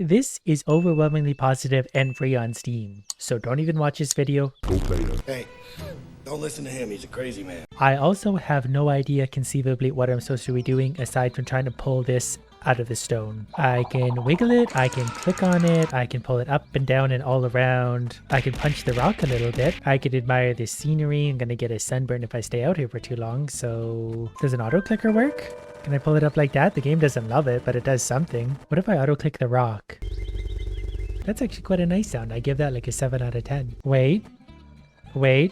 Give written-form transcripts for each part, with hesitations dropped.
This is overwhelmingly positive and free on Steam, so don't even watch this video. Go beta. Hey, don't listen to him. He's a crazy man. I also have no idea conceivably what I'm supposed to be doing aside from trying to pull this out of the stone. I can wiggle it, I can click on it, I can pull it up and down and all around. I can punch the rock a little bit. I could admire the scenery. I'm gonna get a sunburn if I stay out here for too long, so... Does an auto clicker work? Can I pull it up like that? The game doesn't love it, but it does something. What if I auto click the rock? That's actually quite a nice sound. I give that like a 7 out of 10. Wait,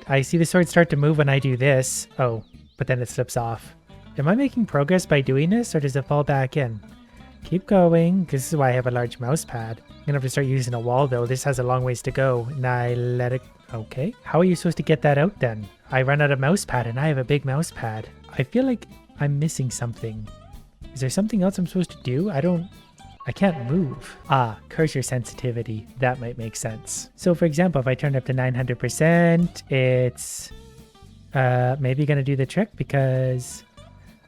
I see the sword start to move when I do this. Oh, but then it slips off. Am I making progress by doing this, or does it fall back in? Keep going. This is why I have a large mouse pad. I'm gonna have to start using a wall though. This has a long ways to go. And I let it... Okay. How are you supposed to get that out then? I run out of mouse pad and I have a big mouse pad. I feel like I'm missing something. Is there something else I'm supposed to do? I can't move. Ah, cursor sensitivity. That might make sense. So for example, if I turn it up to 900%, it's maybe gonna do the trick because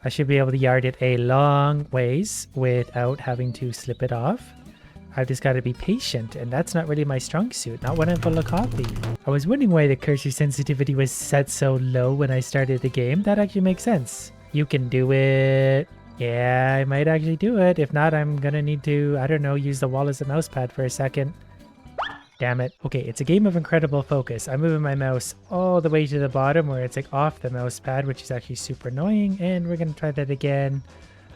I should be able to yard it a long ways without having to slip it off. I've just got to be patient, and that's not really my strong suit, not when I'm full of coffee. I was wondering why the cursor sensitivity was set so low when I started the game. That actually makes sense. You can do it. Yeah, I might actually do it. If not, I'm gonna need to, I don't know, use the wall as a mouse pad for a second. Damn it. Okay, it's a game of incredible focus. I'm moving my mouse all the way to the bottom where it's like off the mouse pad, which is actually super annoying. And we're gonna try that again.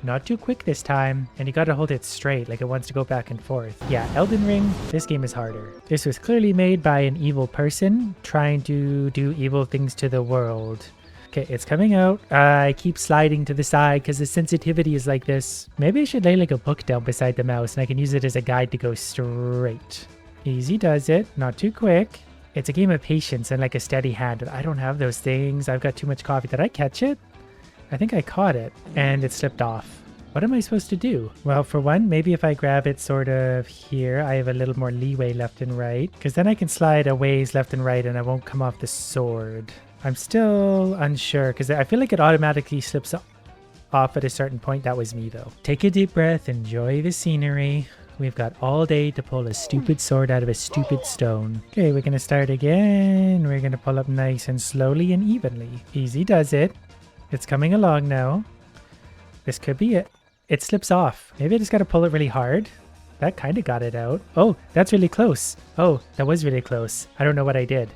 Not too quick this time. And you gotta hold it straight, like it wants to go back and forth. Yeah, Elden Ring, this game is harder. This was clearly made by an evil person trying to do evil things to the world. Okay, it's coming out. I keep sliding to the side because the sensitivity is like this. Maybe I should lay like a book down beside the mouse and I can use it as a guide to go straight. Easy does it, not too quick. It's a game of patience and like a steady hand. I don't have those things. I've got too much coffee. Did I catch it? I think I caught it and it slipped off. What am I supposed to do? Well, for one, maybe if I grab it sort of here, I have a little more leeway left and right, because then I can slide a ways left and right and I won't come off the sword. I'm still unsure because I feel like it automatically slips off at a certain point. That was me though. Take a deep breath, enjoy the scenery. We've got all day to pull a stupid sword out of a stupid stone. Okay, we're gonna start again. We're gonna pull up nice and slowly and evenly. Easy does it. It's coming along now. This could be it. It slips off. Maybe I just gotta pull it really hard. That kind of got it out. Oh, that's really close. Oh, that was really close. I don't know what I did.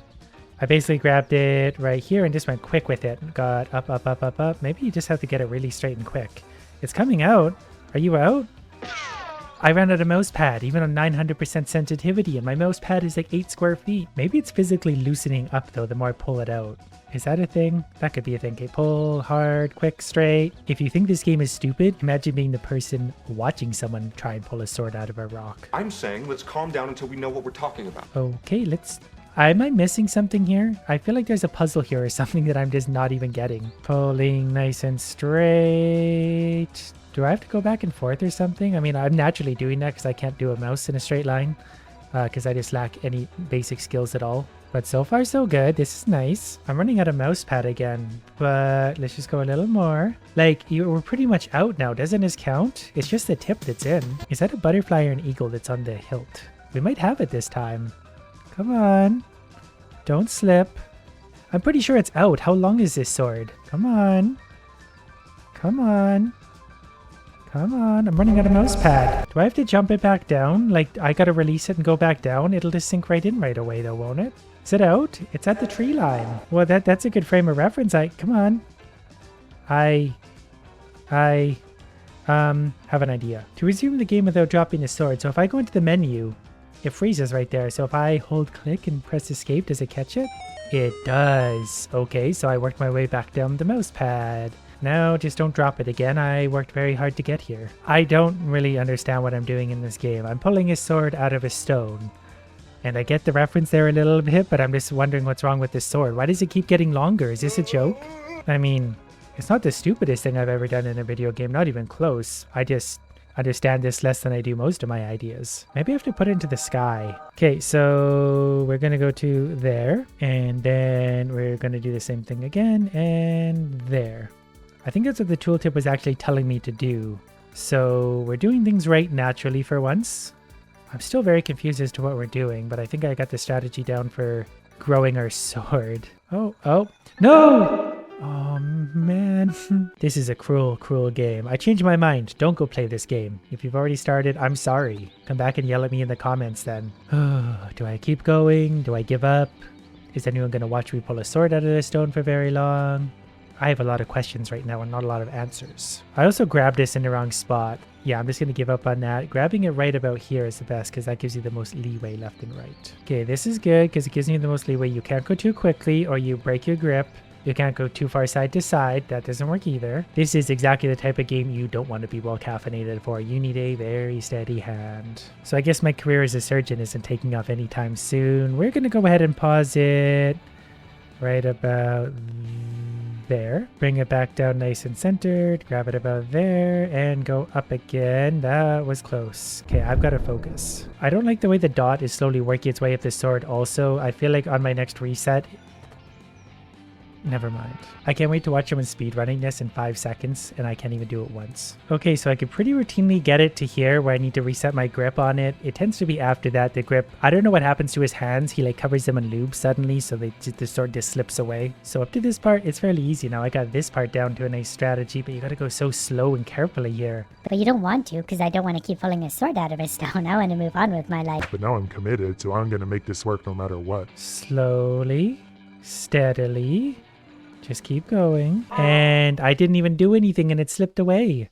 I basically grabbed it right here and just went quick with it. Got up, up, up, up, up. Maybe you just have to get it really straight and quick. It's coming out. Are you out? I ran out of mouse pad, even on 900% sensitivity, and my mouse pad is like 8 square feet. Maybe it's physically loosening up though the more I pull it out. Is that a thing? That could be a thing. Okay, pull, hard, quick, straight. If you think this game is stupid, imagine being the person watching someone try and pull a sword out of a rock. I'm saying let's calm down until we know what we're talking about. Okay, let's... Am I missing something here? I feel like there's a puzzle here or something that I'm just not even getting. Pulling nice and straight. Do I have to go back and forth or something? I mean, I'm naturally doing that because I can't do a mouse in a straight line because I just lack any basic skills at all. But so far so good. This is nice. I'm running out of mouse pad again, but let's just go a little more. Like, we're pretty much out now. Doesn't this count? It's just the tip that's in. Is that a butterfly or an eagle that's on the hilt? We might have it this time. Come on. Don't slip. I'm pretty sure it's out. How long is this sword? Come on. Come on. Come on. I'm running out of mouse pad. Do I have to jump it back down? Like, I gotta release it and go back down? It'll just sink right in right away though, won't it? Is it out? It's at the tree line. Well, that's a good frame of reference. Come on. I have an idea. To resume the game without dropping the sword. So if I go into the menu, it freezes right there. So if I hold click and press escape, does it catch it? It does. Okay, so I worked my way back down the mouse pad. No, just don't drop it again. I worked very hard to get here. I don't really understand what I'm doing in this game. I'm pulling a sword out of a stone. And I get the reference there a little bit, but I'm just wondering what's wrong with this sword. Why does it keep getting longer? Is this a joke? I mean, it's not the stupidest thing I've ever done in a video game. Not even close. I just understand this less than I do most of my ideas. Maybe I have to put it into the sky. Okay, so we're going to go to there. And then we're going to do the same thing again. And there. I think that's what the tooltip was actually telling me to do. So we're doing things right naturally for once. I'm still very confused as to what we're doing, but I think I got the strategy down for growing our sword. Oh, no! Oh, man. This is a cruel, cruel game. I changed my mind. Don't go play this game. If you've already started, I'm sorry. Come back and yell at me in the comments then. Do I keep going? Do I give up? Is anyone going to watch me pull a sword out of the stone for very long? I have a lot of questions right now and not a lot of answers. I also grabbed this in the wrong spot. Yeah, I'm just going to give up on that. Grabbing it right about here is the best because that gives you the most leeway left and right. Okay, this is good because it gives you the most leeway. You can't go too quickly or you break your grip. You can't go too far side to side. That doesn't work either. This is exactly the type of game you don't want to be well caffeinated for. You need a very steady hand. So I guess my career as a surgeon isn't taking off anytime soon. We're going to go ahead and pause it right about there. Bring it back down nice and centered. Grab it about there and go up again. That was close. Okay, I've got to focus. I don't like the way the dot is slowly working its way up the sword also. I feel like on my next reset, never mind. I can't wait to watch someone speedrunning this in 5 seconds, and I can't even do it once. Okay, so I could pretty routinely get it to here where I need to reset my grip on it. It tends to be after that, the grip. I don't know what happens to his hands. He like covers them in lube suddenly, so the sword just slips away. So up to this part, it's fairly easy now. I got this part down to a nice strategy, but you gotta go so slow and carefully here. But you don't want to, because I don't want to keep pulling a sword out of a stone. I want to move on with my life. But now I'm committed, so I'm gonna make this work no matter what. Slowly, steadily. Just keep going. And I didn't even do anything and it slipped away.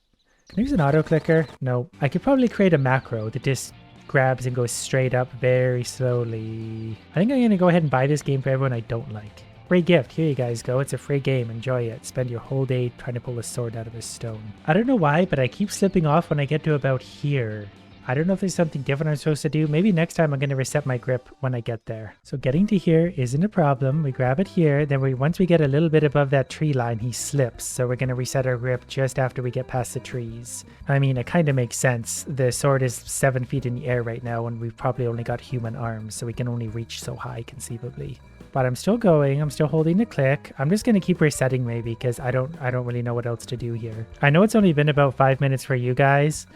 There's an auto clicker. No, I could probably create a macro that just grabs and goes straight up very slowly. I think I'm going to go ahead and buy this game for everyone I don't like. Free gift. Here you guys go. It's a free game. Enjoy it. Spend your whole day trying to pull a sword out of a stone. I don't know why, but I keep slipping off when I get to about here. I don't know if there's something different I'm supposed to do. Maybe next time I'm going to reset my grip when I get there. So getting to here isn't a problem. We grab it here. Then once we get a little bit above that tree line, he slips. So we're going to reset our grip just after we get past the trees. I mean, it kind of makes sense. The sword is 7 feet in the air right now, and we've probably only got human arms, so we can only reach so high conceivably. But I'm still going. I'm still holding the click. I'm just going to keep resetting maybe because I don't really know what else to do here. I know it's only been about 5 minutes for you guys.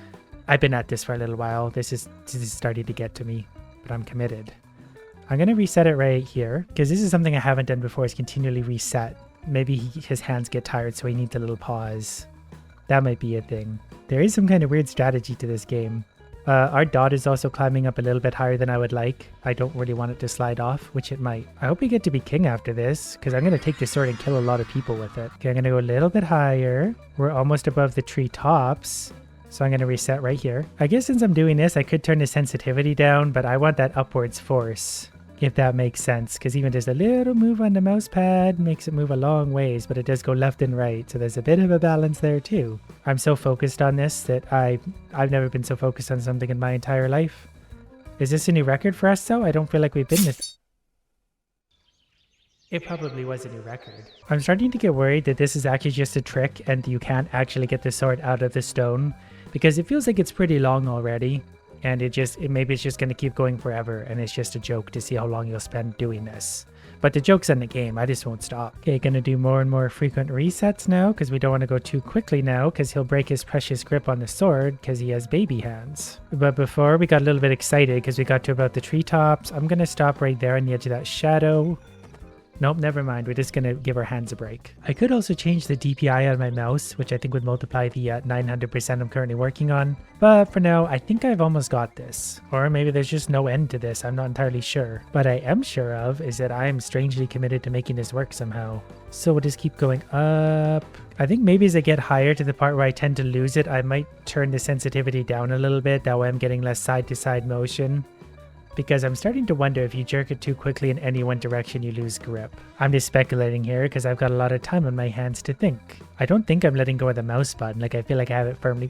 I've been at this for a little while. This is starting to get to me, but I'm committed. I'm going to reset it right here because this is something I haven't done before is continually reset. Maybe his hands get tired, so he needs a little pause. That might be a thing. There is some kind of weird strategy to this game. Our dot is also climbing up a little bit higher than I would like. I don't really want it to slide off, which it might. I hope we get to be king after this because I'm going to take this sword and kill a lot of people with it. Okay, I'm going to go a little bit higher. We're almost above the tree tops. So I'm going to reset right here. I guess since I'm doing this, I could turn the sensitivity down, but I want that upwards force, if that makes sense. Because even just a little move on the mouse pad makes it move a long ways, but it does go left and right. So there's a bit of a balance there too. I'm so focused on this that I've never been so focused on something in my entire life. Is this a new record for us though? I don't feel like we've been this. It probably was a new record. I'm starting to get worried that this is actually just a trick and you can't actually get the sword out of the stone. Because it feels like it's pretty long already, and maybe it's just going to keep going forever, and it's just a joke to see how long you'll spend doing this. But the joke's in the game, I just won't stop. Okay, gonna do more and more frequent resets now, because we don't want to go too quickly now, because he'll break his precious grip on the sword, because he has baby hands. But before, we got a little bit excited, because we got to about the treetops. I'm gonna stop right there on the edge of that shadow. Nope, never mind. We're just going to give our hands a break. I could also change the DPI on my mouse, which I think would multiply the 900% I'm currently working on. But for now, I think I've almost got this. Or maybe there's just no end to this. I'm not entirely sure. But I am sure of is that I am strangely committed to making this work somehow. So we'll just keep going up. I think maybe as I get higher to the part where I tend to lose it, I might turn the sensitivity down a little bit. That way I'm getting less side-to-side motion. Because I'm starting to wonder if you jerk it too quickly in any one direction, you lose grip. I'm just speculating here because I've got a lot of time on my hands to think. I don't think I'm letting go of the mouse button. Like, I feel like I have it firmly.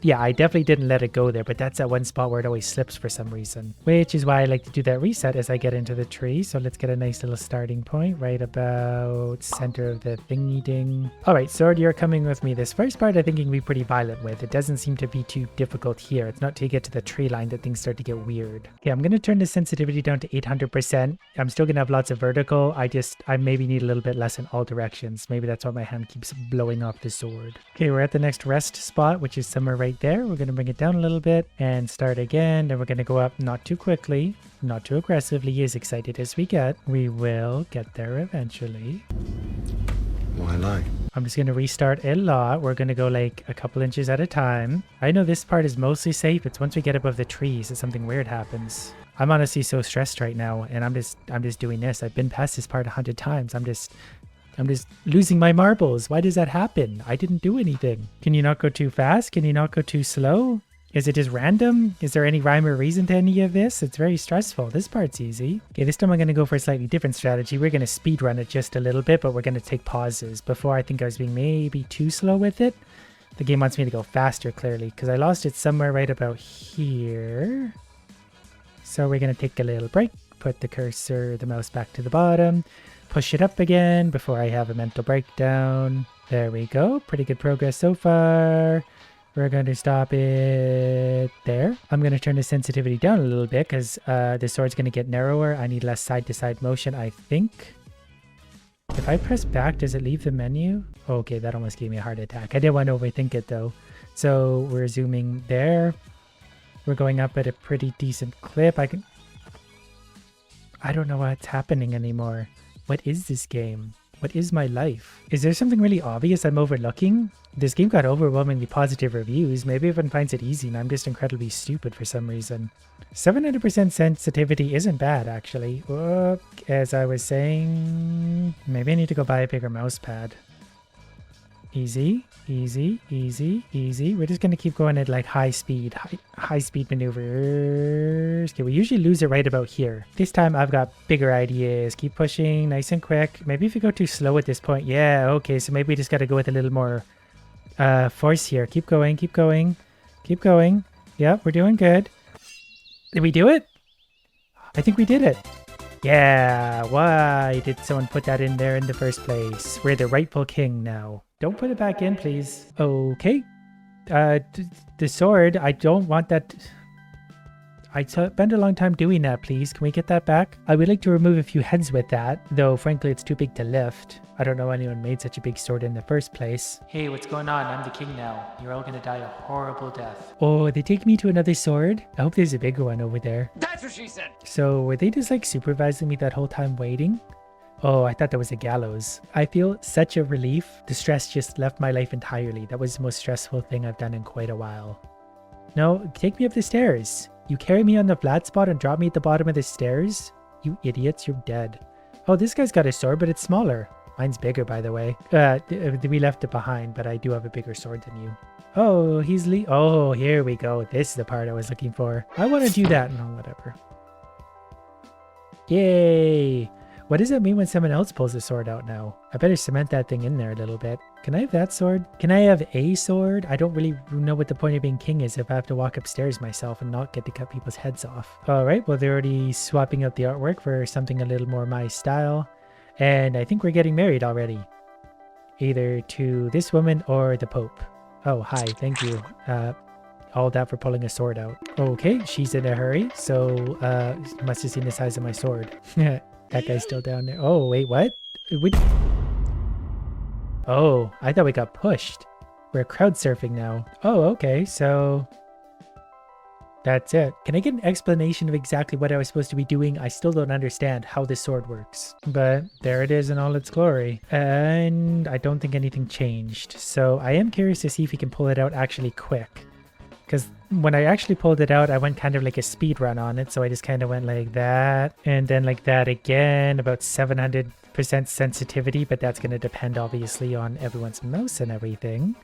Yeah, I definitely didn't let it go there, but that's that one spot where it always slips for some reason. Which is why I like to do that reset as I get into the tree. So let's get a nice little starting point right about center of the thingy ding. All right, sword, you're coming with me. This first part I think you can be pretty violent with. It doesn't seem to be too difficult here. It's not till you get to the tree line that things start to get weird. Okay, I'm going to turn the sensitivity down to 800%. I'm still going to have lots of vertical. I maybe need a little bit less in all directions. Maybe that's why my hand keeps blowing off the sword. Okay, we're at the next rest spot, which is somewhere right right there. We're going to bring it down a little bit and start again. Then we're going to go up not too quickly, not too aggressively, as excited as we get. We will get there eventually. Why lie? I'm just going to restart a lot. We're going to go like a couple inches at a time. I know this part is mostly safe. It's once we get above the trees that something weird happens. I'm honestly so stressed right now, and I'm just doing this. I've been past this part 100 times. I'm just losing my marbles. Why does that happen? I didn't do anything. Can you not go too fast? Can you not go too slow? Is it just random? Is there any rhyme or reason to any of this? It's very stressful. This part's easy. Okay, this time I'm going to go for a slightly different strategy. We're going to speed run it just a little bit, but we're going to take pauses. Before, I think I was being maybe too slow with it. The game wants me to go faster, clearly, because I lost it somewhere right about here. So we're going to take a little break, put the cursor, the mouse back to the bottom, push it up again before I have a mental breakdown. There we go. Pretty good progress so far. We're going to stop it there. I'm going to turn the sensitivity down a little bit because the sword's going to get narrower. I need less side-to-side motion, I think. If I press back, does it leave the menu? Okay, that almost gave me a heart attack. I didn't want to overthink it though. So we're zooming there. We're going up at a pretty decent clip. I don't know what's happening anymore. What is this game? What is my life? Is there something really obvious I'm overlooking? This game got overwhelmingly positive reviews. Maybe everyone finds it easy and I'm just incredibly stupid for some reason. 700% sensitivity isn't bad, actually. As I was saying, maybe I need to go buy a bigger mouse pad. Easy, easy, easy, easy. We're just going to keep going at like high speed maneuvers. Okay, we usually lose it right about here. This time I've got bigger ideas. Keep pushing nice and quick. Maybe if we go too slow at this point. Yeah, okay, so maybe we just got to go with a little more force here. Keep going, keep going, keep going. Yep, we're doing good. Did we do it? I think we did it. Yeah, why did someone put that in there in the first place? We're the rightful king now. Don't put it back in, please. Okay. The sword, I don't want that. I spent a long time doing that, please. Can we get that back? I would like to remove a few heads with that, though frankly it's too big to lift. I don't know anyone made such a big sword in the first place. Hey, what's going on? I'm the king now. You're all gonna die a horrible death. Oh, they take me to another sword? I hope there's a bigger one over there. That's what she said! So were they just like supervising me that whole time waiting? Oh, I thought that was a gallows. I feel such a relief. The stress just left my life entirely. That was the most stressful thing I've done in quite a while. No, take me up the stairs. You carry me on the flat spot and drop me at the bottom of the stairs? You idiots, you're dead. Oh, this guy's got a sword, but it's smaller. Mine's bigger, by the way. We left it behind, but I do have a bigger sword than you. Oh, oh, here we go. This is the part I was looking for. I want to do that. No, whatever. Yay! What does that mean when someone else pulls the sword out now? I better cement that thing in there a little bit. Can I have that sword? Can I have a sword? I don't really know what the point of being king is if I have to walk upstairs myself and not get to cut people's heads off. Alright, well they're already swapping out the artwork for something a little more my style. And I think we're getting married already. Either to this woman or the Pope. Oh, hi, thank you. All that for pulling a sword out. Okay, she's in a hurry, so must have seen the size of my sword. That guy's still down there. Oh, wait, what? Oh, I thought we got pushed. We're crowd surfing now. Oh, okay, so that's it. Can I get an explanation of exactly what I was supposed to be doing? I still don't understand how this sword works. But there it is in all its glory. And I don't think anything changed. So I am curious to see if we can pull it out actually quick. Because when I actually pulled it out, I went kind of like a speed run on it. So I just kind of went like that and then like that again, about 700% sensitivity. But that's going to depend obviously on everyone's mouse and everything.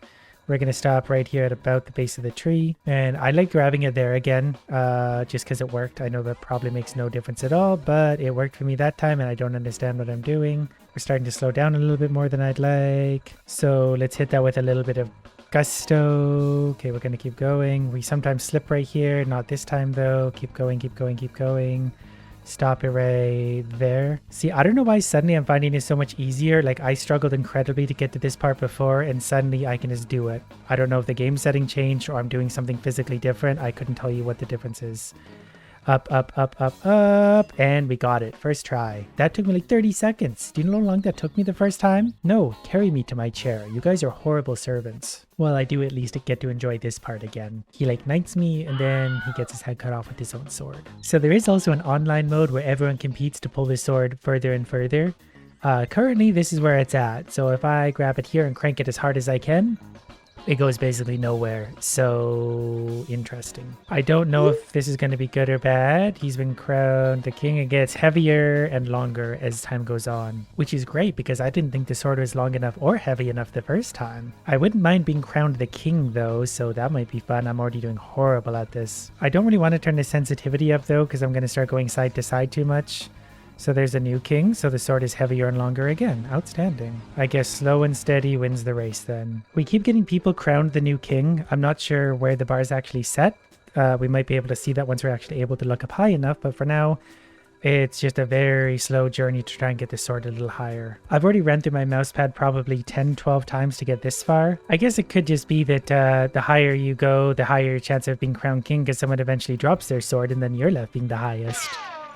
We're going to stop right here at about the base of the tree. And I like grabbing it there again, just because it worked. I know that probably makes no difference at all, but it worked for me that time and I don't understand what I'm doing. We're starting to slow down a little bit more than I'd like. So let's hit that with a little bit of gusto. Okay, we're going to keep going. We sometimes slip right here. Not this time though. Keep going, keep going, keep going. Stop it right there. See, I don't know why suddenly I'm finding it so much easier. Like I struggled incredibly to get to this part before and suddenly I can just do it. I don't know if the game setting changed or I'm doing something physically different. I couldn't tell you what the difference is. Up, up, up, up, up. And we got it. First try. That took me like 30 seconds. Do you know how long that took me the first time? No, carry me to my chair. You guys are horrible servants. Well, I do at least get to enjoy this part again. He like knights me and then he gets his head cut off with his own sword. So there is also an online mode where everyone competes to pull the sword further and further. Currently, this is where it's at. So if I grab it here and crank it as hard as I can, it goes basically nowhere. So interesting. I don't know if this is going to be good or bad. He's been crowned the king. It gets heavier and longer as time goes on, which is great because I didn't think the sword was long enough or heavy enough the first time. I wouldn't mind being crowned the king though, so that might be fun. I'm already doing horrible at this. I don't really want to turn the sensitivity up though because I'm going to start going side to side too much. So there's a new king, so the sword is heavier and longer again. Outstanding. I guess slow and steady wins the race then. We keep getting people crowned the new king. I'm not sure where the bar is actually set. We might be able to see that once we're actually able to look up high enough, but for now, it's just a very slow journey to try and get the sword a little higher. I've already ran through my mousepad probably 10-12 times to get this far. I guess it could just be that the higher you go, the higher your chance of being crowned king because someone eventually drops their sword and then you're left being the highest.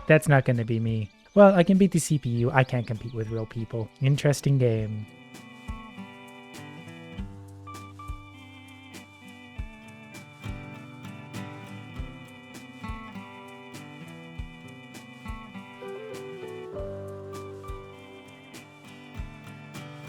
That's not going to be me. Well, I can beat the CPU. I can't compete with real people. Interesting game.